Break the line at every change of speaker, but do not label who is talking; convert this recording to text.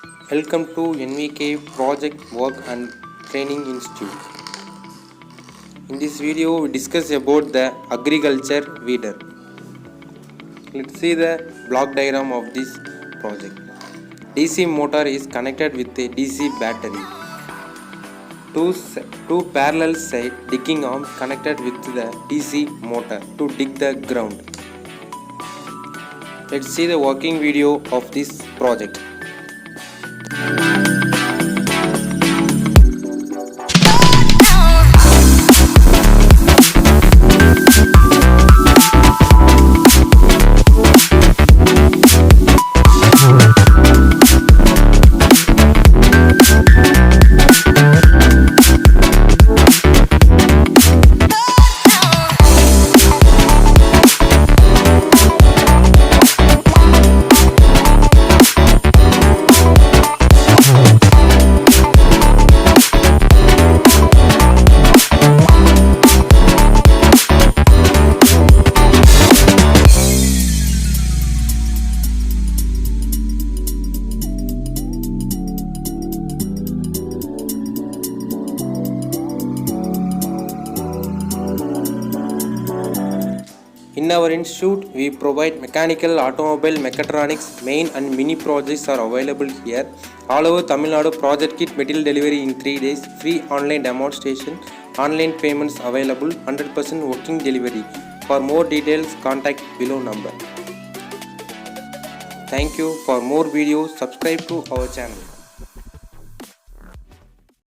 Welcome to NVK Project Work and Training Institute. In this video, we discuss about the agriculture weeder. Let's see the block diagram of this project. DC motor is connected with a DC battery. Two parallel side digging arms connected with the DC motor to dig the ground. Let's see the working video of this project. In our institute, we provide mechanical, automobile, mechatronics, main and mini projects are available here. All over Tamil Nadu, project kit material delivery in 3 days, free online demonstration, online payments available, 100% working delivery. For more details, contact below number. Thank you. For more videos, subscribe to our channel.